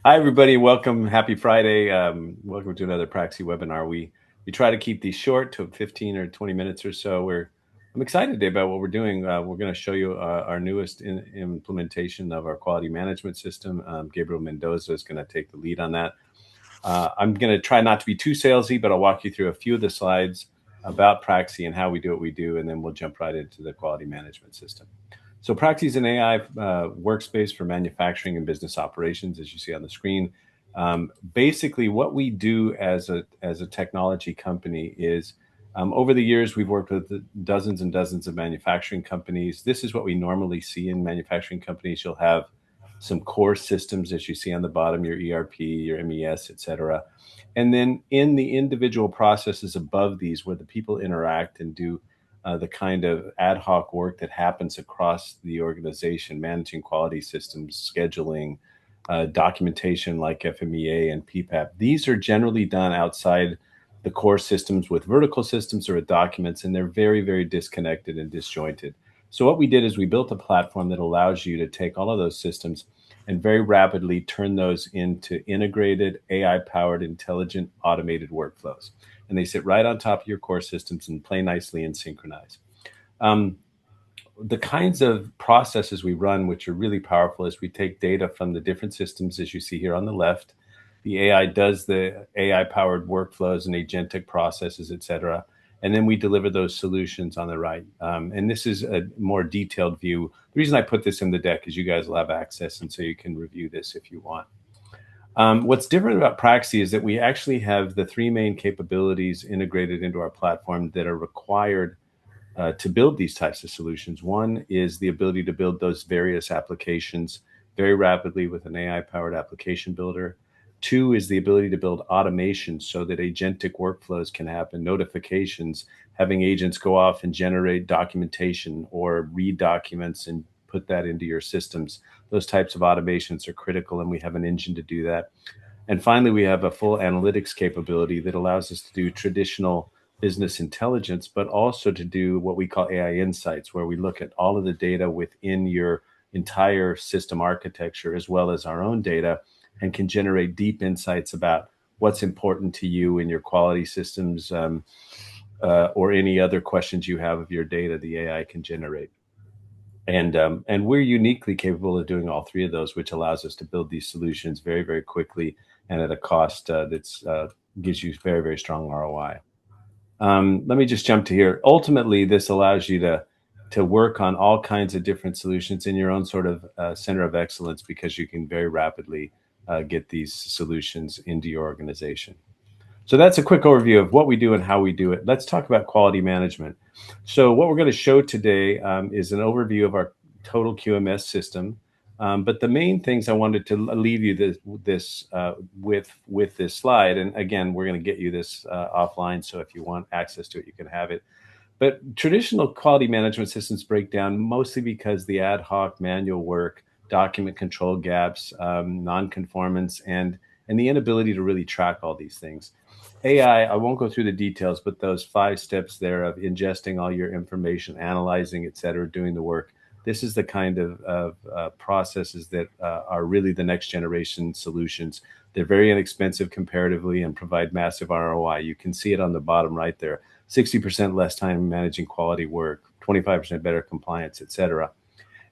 Hi, everybody. Welcome. Happy Friday. Welcome to another Praxie webinar. We try to keep these short to 15 or 20 minutes or so. I'm excited today about what we're doing. We're going to show you our newest implementation of our quality management system. Gabriel Mendoza is going to take the lead on that. I'm going to try not to be too salesy, but I'll walk you through a few of the slides about Praxie and how we do what we do, and then we'll jump right into the quality management system. So Praxie is an AI workspace for manufacturing and business operations, as you see on the screen. Basically, what we do as a technology company is, over the years, we've worked with dozens and dozens of manufacturing companies. This is what we normally see in manufacturing companies. You'll have some core systems, as you see on the bottom, your ERP, your MES, et cetera. And then in the individual processes above these, where the people interact and do the kind of ad hoc work that happens across the organization, managing quality systems, scheduling, documentation like FMEA and PPAP. These are generally done outside the core systems with vertical systems or with documents, and they're very, very disconnected and disjointed. So what we did is we built a platform that allows you to take all of those systems and very rapidly turn those into integrated, AI-powered, intelligent, automated workflows. And they sit right on top of your core systems and play nicely and synchronize. The kinds of processes we run, which are really powerful, is we take data from the different systems, as you see here on the left. The AI does the AI-powered workflows and agentic processes, et cetera. And then we deliver those solutions on the right. And this is a more detailed view. The reason I put this in the deck is you guys will have access, and so you can review this if you want. What's different about Praxie is that we actually have the three main capabilities integrated into our platform that are required to build these types of solutions. One is the ability to build those various applications very rapidly with an AI-powered application builder. Two is the ability to build automation so that agentic workflows can happen, notifications, having agents go off and generate documentation or read documents and put that into your systems. Those types of automations are critical, and we have an engine to do that. And finally, we have a full analytics capability that allows us to do traditional business intelligence, but also to do what we call AI insights, where we look at all of the data within your entire system architecture, as well as our own data, and can generate deep insights about what's important to you in your quality systems, or any other questions you have of your data the AI can generate. And we're uniquely capable of doing all three of those, which allows us to build these solutions very, very quickly and at a cost that's gives you very, very strong ROI. Let me just jump to here. Ultimately, this allows you to work on all kinds of different solutions in your own sort of center of excellence, because you can very rapidly get these solutions into your organization. So that's a quick overview of what we do and how we do it. Let's talk about quality management. So what we're going to show today is an overview of our total QMS system. But the main things I wanted to leave you with this slide, and again, we're going to get you this offline, so if you want access to it, you can have it. But traditional quality management systems break down mostly because the ad hoc manual work, document control gaps, nonconformance, and the inability to really track all these things. AI, I won't go through the details, but those 5 steps there of ingesting all your information, analyzing, et cetera, doing the work. This is the kind of processes that are really the next generation solutions. They're very inexpensive comparatively and provide massive ROI. You can see it on the bottom right there. 60% less time managing quality work, 25% better compliance, et cetera.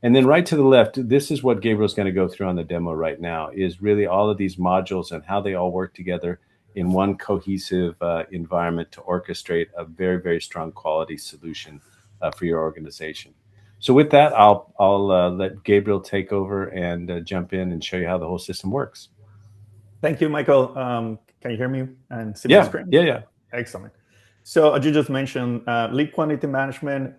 And then right to the left, this is what Gabriel's going to go through on the demo right now, is really all of these modules and how they all work together in one cohesive environment to orchestrate a very, very strong quality solution for your organization. So with that, I'll let Gabriel take over and jump in and show you how the whole system works. Thank you, Michael. Can you hear me and see my screen? Yeah. Excellent. So as you just mentioned, lead quantity management,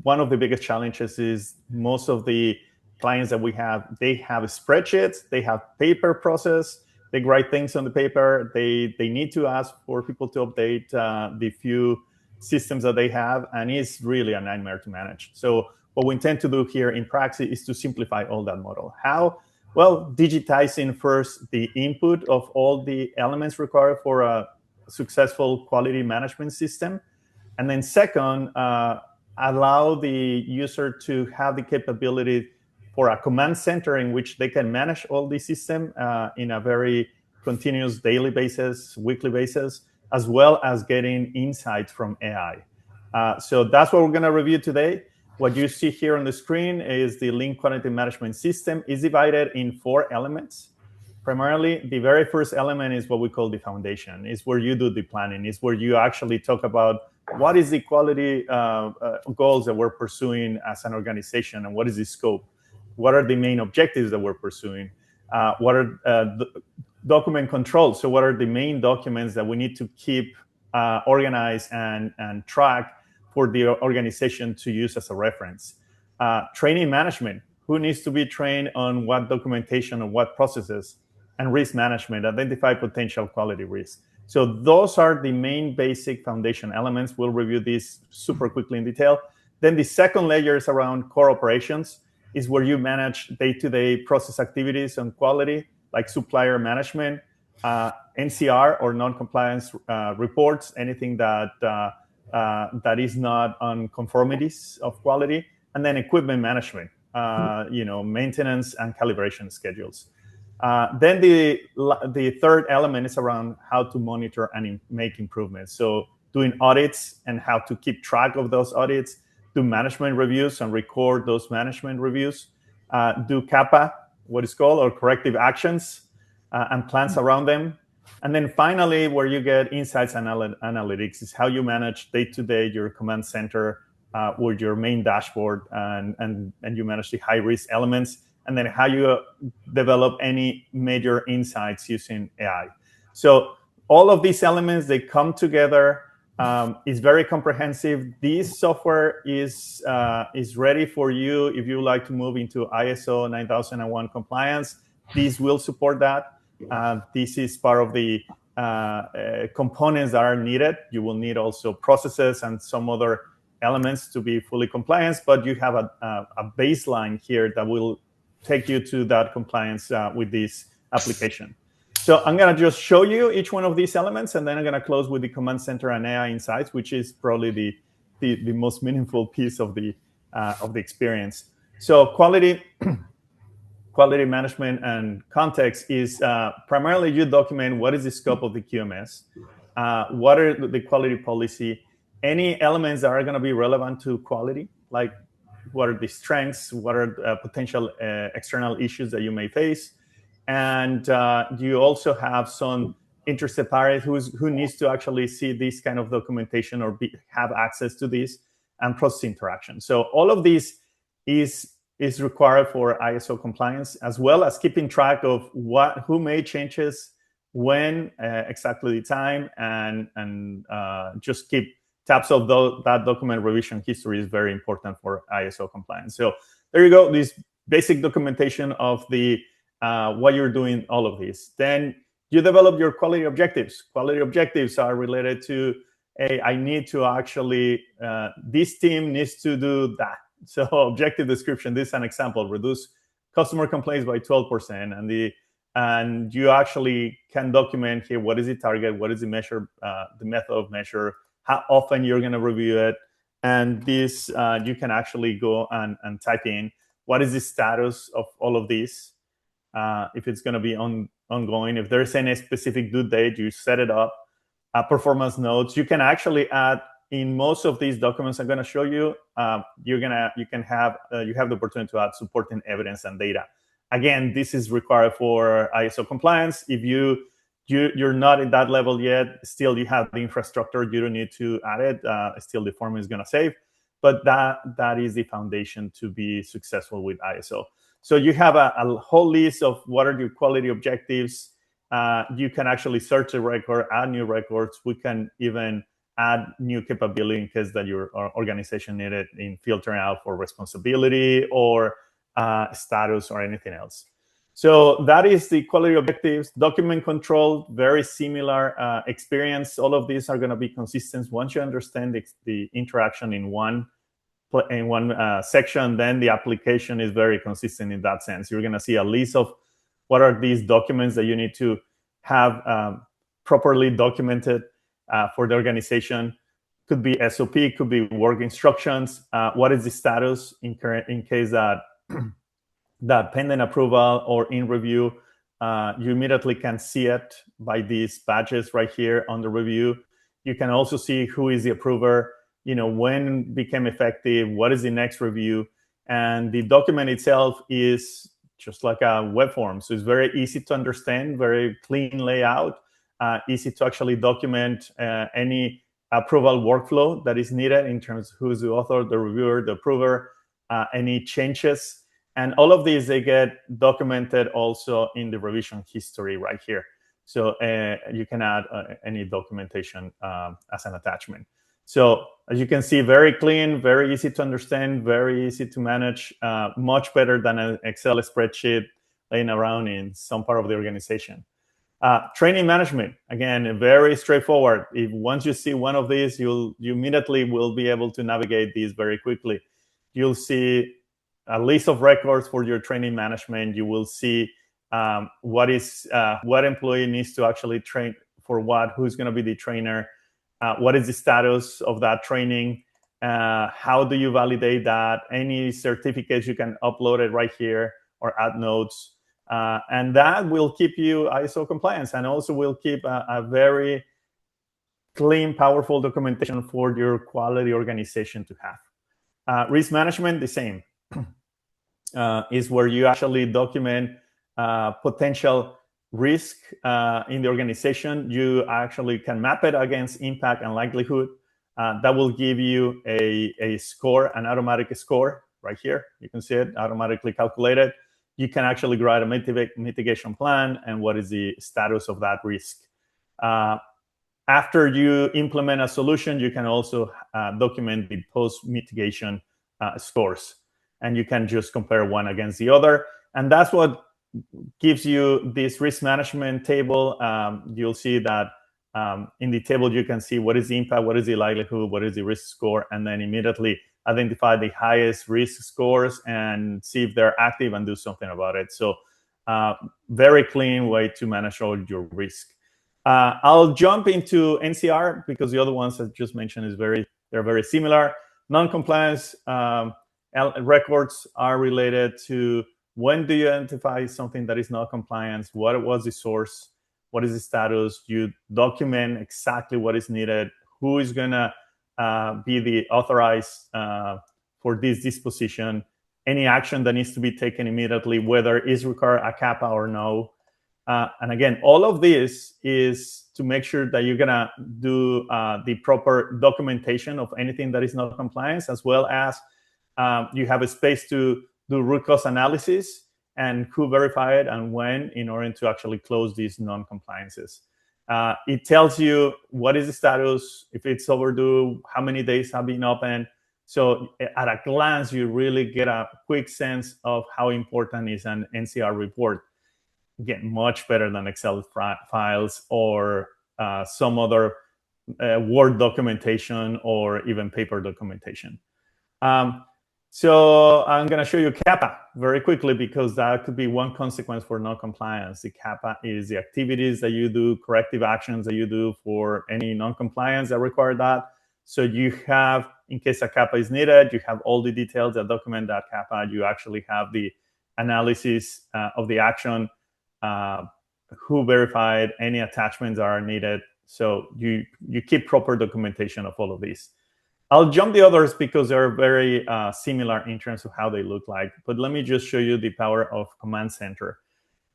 one of the biggest challenges is most of the clients that we have, they have spreadsheets, they have paper process, they write things on the paper, they need to ask for people to update the few systems that they have, and it's really a nightmare to manage. So what we intend to do here in Praxie is to simplify all that model. How? Well, digitizing first the input of all the elements required for a successful quality management system. And then second, allow the user to have the capability for a command center in which they can manage all the system in a very continuous daily basis, weekly basis, as well as getting insights from AI. So that's what we're going to review today. What you see here on the screen is the Lynch quantity management system. Is divided in 4 elements. Primarily, the very first element is what we call the foundation. It's where you do the planning. It's where you actually talk about what is the quality goals that we're pursuing as an organization, and what is the scope? What are the main objectives that we're pursuing? What are the document controls? So what are the main documents that we need to keep organized and track for the organization to use as a reference? Training management. Who needs to be trained on what documentation and what processes? And risk management, identify potential quality risks. So those are the main basic foundation elements. We'll review these super quickly in detail. Then the second layer is around core operations, is where you manage day-to-day process activities on quality, like supplier management, NCR or non-compliance reports, anything that is not on conformities of quality, and then equipment management, maintenance and calibration schedules. Then the third element is around how to monitor and make improvements. So doing audits and how to keep track of those audits, do management reviews and record those management reviews, do CAPA, what is called, or corrective actions, and plans around them. And then finally, where you get insights and analytics is how you manage day-to-day your command center with your main dashboard, and you manage the high-risk elements, and then how you develop any major insights using AI. So all of these elements, they come together. It's very comprehensive. This software is ready for you if you like to move into ISO 9001 compliance. This will support that. This is part of the components that are needed. You will need also processes and some other elements to be fully compliant, but you have a baseline here that will take you to that compliance with this application. So I'm going to just show you each one of these elements, and then I'm going to close with the command center and AI insights, which is probably the most meaningful piece of the experience. So quality management and context is primarily you document what is the scope of the QMS, what are the quality policy, any elements that are going to be relevant to quality, like what are the strengths, what are potential external issues that you may face. And you also have some interested parties who needs to actually see this kind of documentation or have access to this, and process interaction. So all of this is required for ISO compliance, as well as keeping track of who made changes, when, exactly the time, and just keep tabs of that document revision history is very important for ISO compliance. So there you go, this basic documentation of the why you're doing all of this. Then you develop your quality objectives. Quality objectives are related to, hey, I need to actually, this team needs to do that. So objective description, this is an example, reduce customer complaints by 12%. And you actually can document here, what is the target, what is the measure, the method of measure, how often you're going to review it. And this, you can actually go and type in, what is the status of all of these? If it's going to be ongoing, if there's any specific due date, you set it up. Performance notes, you can actually add in most of these documents I'm going to show you. You have the opportunity to add supporting evidence and data. Again, this is required for ISO compliance. If you're not at that level yet, still you have the infrastructure. You don't need to add it. Still, the form is going to save. But that is the foundation to be successful with ISO. So you have a whole list of what are your quality objectives. You can actually search a record, add new records. We can even add new capability in case that your organization needed in filtering out for responsibility or status or anything else. So that is the quality objectives. Document control, very similar experience. All of these are going to be consistent. Once you understand the interaction in one section, then the application is very consistent in that sense. You're going to see a list of what are these documents that you need to have properly documented for the organization. Could be SOP, could be work instructions. What is the status in case that that pending approval or in review, you immediately can see it by these badges right here on the review. You can also see who is the approver, when it became effective, what is the next review. And the document itself is just like a web form. So it's very easy to understand, very clean layout, easy to actually document any approval workflow that is needed in terms of who's the author, the reviewer, the approver, any changes. And all of these, they get documented also in the revision history right here. So you can add any documentation as an attachment. So as you can see, very clean, very easy to understand, very easy to manage, much better than an Excel spreadsheet laying around in some part of the organization. Training management, again, very straightforward. If once you see one of these, you immediately will be able to navigate these very quickly. You'll see a list of records for your training management. You will see what employee needs to actually train for what, who's going to be the trainer, what is the status of that training, how do you validate that, any certificates you can upload it right here or add notes. And that will keep you ISO compliance and also will keep a very clean, powerful documentation for your quality organization to have. Risk management, the same. Is where you actually document potential risk in the organization. You actually can map it against impact and likelihood. That will give you a score, an automatic score right here. You can see it automatically calculated. You can actually write a mitigation plan and what is the status of that risk. After you implement a solution, you can also document the post-mitigation scores. And you can just compare one against the other. And that's what gives you this risk management table. You'll see that in the table, you can see what is the impact, what is the likelihood, what is the risk score, and then immediately identify the highest risk scores and see if they're active and do something about it. So very clean way to manage all your risk. I'll jump into NCR because the other ones I just mentioned they're very similar. Non-compliance records are related to when do you identify something that is not compliance, what was the source, what is the status, you document exactly what is needed, who is going to be the authorized for this disposition, any action that needs to be taken immediately, whether it is required a CAPA or no. And again, all of this is to make sure that you're going to do the proper documentation of anything that is not compliance, as well as you have a space to do root cause analysis and who verify it and when in order to actually close these non-compliances. It tells you what is the status, if it's overdue, how many days have been open. So at a glance, you really get a quick sense of how important is an NCR report. Again, much better than Excel files or some other Word documentation or even paper documentation. So I'm going to show you CAPA very quickly because that could be one consequence for non-compliance. The CAPA is the activities that you do, corrective actions that you do for any non-compliance that require that. So you have, in case a CAPA is needed, you have all the details that document that CAPA. You actually have the analysis of the action, who verified, any attachments are needed. So you keep proper documentation of all of these. I'll jump the others because they're very similar in terms of how they look like. But let me just show you the power of Command Center.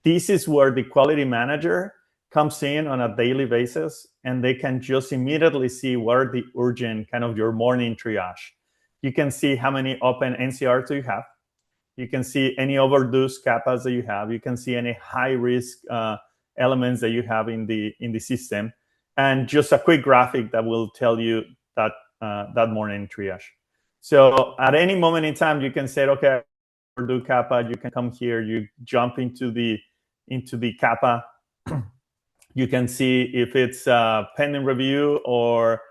This is where the quality manager comes in on a daily basis, and they can just immediately see what are the urgent, kind of your morning triage. You can see how many open NCRs you have. You can see any overdue CAPAs that you have. You can see any high-risk elements that you have in the system. And just a quick graphic that will tell you that morning triage. So at any moment in time, you can say, okay, do CAPA. You can come here. You jump into the CAPA. You can see if it's pending review or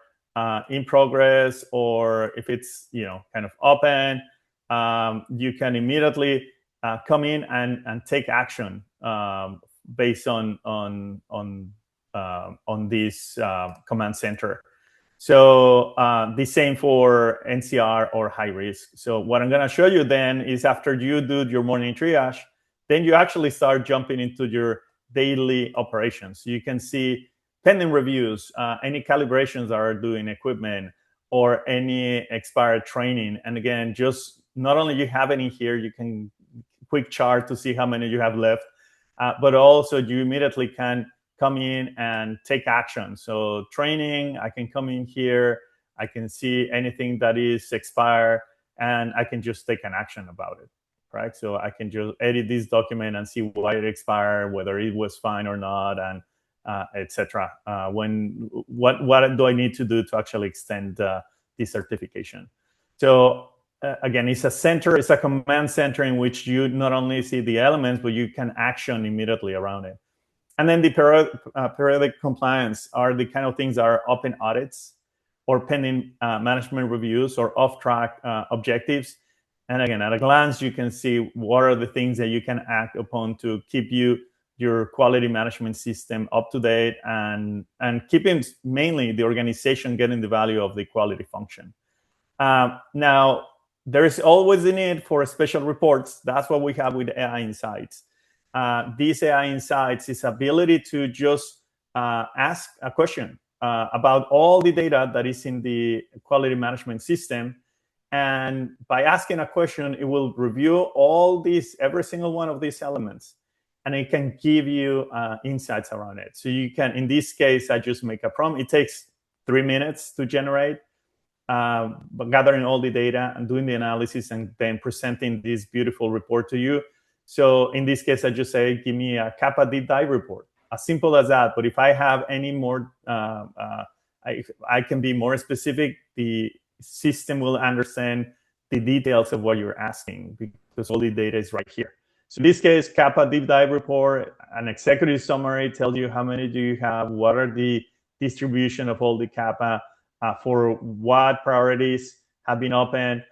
in progress, or if it's kind of open. You can immediately come in and take action based on this command center. So the same for NCR or high risk. So what I'm going to show you then is after you do your morning triage, then you actually start jumping into your daily operations. You can see pending reviews, any calibrations that are doing equipment, or any expired training. And again, just not only you have any here, you can quick chart to see how many you have left, but also you immediately can come in and take action. So training, I can come in here, I can see anything that is expired, and I can just take an action about it, right? So I can just edit this document and see why it expired, whether it was fine or not, and etc. What do I need to do to actually extend this certification? So again, it's a command center in which you not only see the elements, but you can action immediately around it. And then the periodic compliance are the kind of things that are open audits or pending management reviews or off-track objectives. And again, at a glance, you can see what are the things that you can act upon to keep your quality management system up to date and keeping mainly the organization getting the value of the quality function. Now, there is always the need for special reports. That's what we have with AI Insights. These AI Insights is ability to just ask a question about all the data that is in the quality management system. And by asking a question, it will review all these, every single one of these elements, and it can give you insights around it. So you can, in this case, I just make a prompt. It takes 3 minutes to generate, but gathering all the data and doing the analysis and then presenting this beautiful report to you. So in this case, I just say, give me a CAPA deep dive report. As simple as that. But if I have any more, I can be more specific. The system will understand the details of what you're asking because all the data is right here. So in this case, CAPA deep dive report, an executive summary tells you how many do you have, what are the distribution of all the CAPA, for what priorities have been open,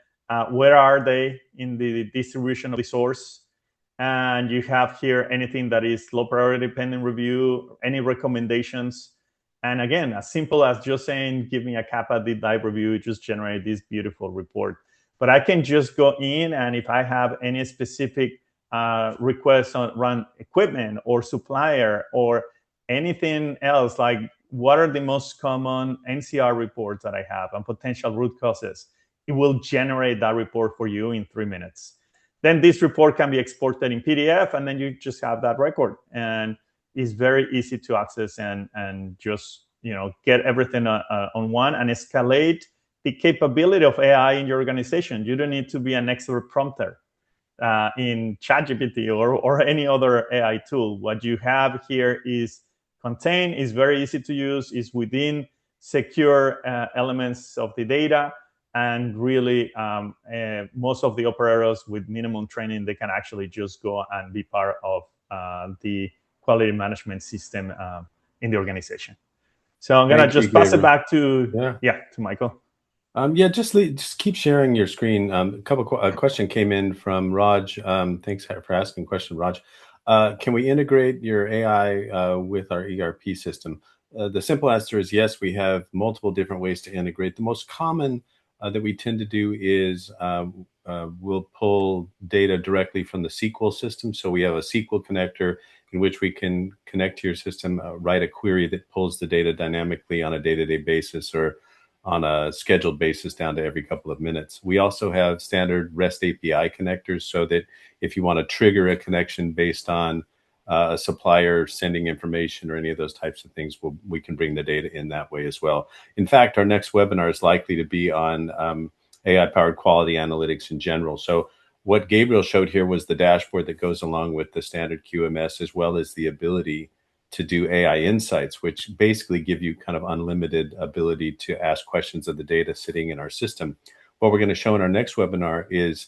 where are they in the distribution of the source. And you have here anything that is low priority pending review, any recommendations. And again, as simple as just saying, give me a CAPA deep dive review, just generate this beautiful report. But I can just go in, and if I have any specific requests on run equipment or supplier or anything else, like what are the most common NCR reports that I have and potential root causes, it will generate that report for you in 3 minutes. Then this report can be exported in PDF, and then you just have that record. And it's very easy to access and just get everything on one and escalate the capability of AI in your organization. You don't need to be an expert prompter in ChatGPT or any other AI tool. What you have here is contained, is very easy to use, is within secure elements of the data. And really, most of the operators with minimum training, they can actually just go and be part of the quality management system in the organization. So I'm going to just pass it back to Michael. Just keep sharing your screen. A question came in from Raj. Thanks for asking a question, Raj. Can we integrate your AI with our ERP system? The simple answer is yes. We have multiple different ways to integrate. The most common that we tend to do is we'll pull data directly from the SQL system. So we have a SQL connector in which we can connect to your system, write a query that pulls the data dynamically on a day-to-day basis or on a scheduled basis down to every couple of minutes. We also have standard REST API connectors so that if you want to trigger a connection based on a supplier sending information or any of those types of things, we can bring the data in that way as well. In fact, our next webinar is likely to be on AI-powered quality analytics in general. So what Gabriel showed here was the dashboard that goes along with the standard QMS, as well as the ability to do AI insights, which basically give you kind of unlimited ability to ask questions of the data sitting in our system. What we're going to show in our next webinar is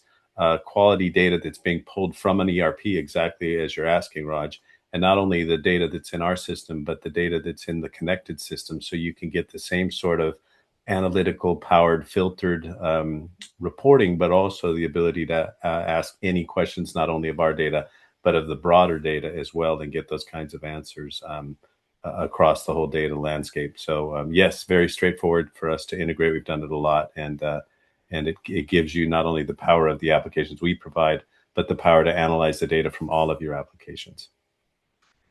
quality data that's being pulled from an ERP, exactly as you're asking, Raj. And not only the data that's in our system, but the data that's in the connected system. So you can get the same sort of analytical powered filtered reporting, but also the ability to ask any questions, not only of our data, but of the broader data as well, and get those kinds of answers across the whole data landscape. So yes, very straightforward for us to integrate. We've done it a lot, and it gives you not only the power of the applications we provide, but the power to analyze the data from all of your applications.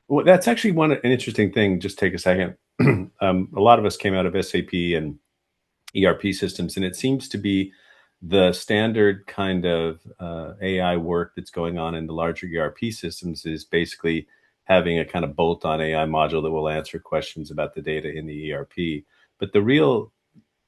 Well, that's actually an interesting thing. Just take a second. A lot of us came out of SAP and ERP systems, and it seems to be the standard kind of AI work that's going on in the larger ERP systems is basically having a kind of bolt-on AI module that will answer questions about the data in the ERP. But the real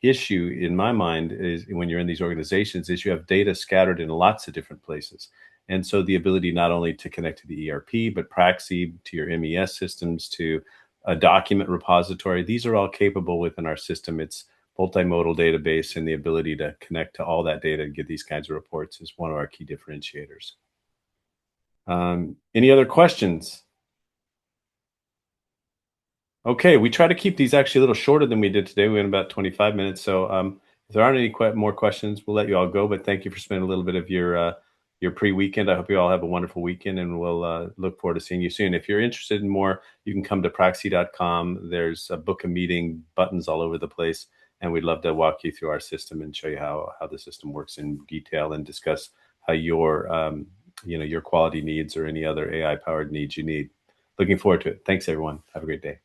issue in my mind is when you're in these organizations is you have data scattered in lots of different places. And so the ability not only to connect to the ERP, but Praxie, to your MES systems, to a document repository, these are all capable within our system. It's multimodal database, and the ability to connect to all that data and get these kinds of reports is one of our key differentiators. Any other questions? Okay, we try to keep these actually a little shorter than we did today. We went about 25 minutes. So if there aren't any more questions, we'll let you all go. But thank you for spending a little bit of your pre-weekend. I hope you all have a wonderful weekend, and we'll look forward to seeing you soon. If you're interested in more, you can come to praxie.com. There's a book a meeting buttons all over the place, and we'd love to walk you through our system and show you how the system works in detail and discuss how your quality needs or any other AI-powered needs you need. Looking forward to it. Thanks, everyone. Have a great day.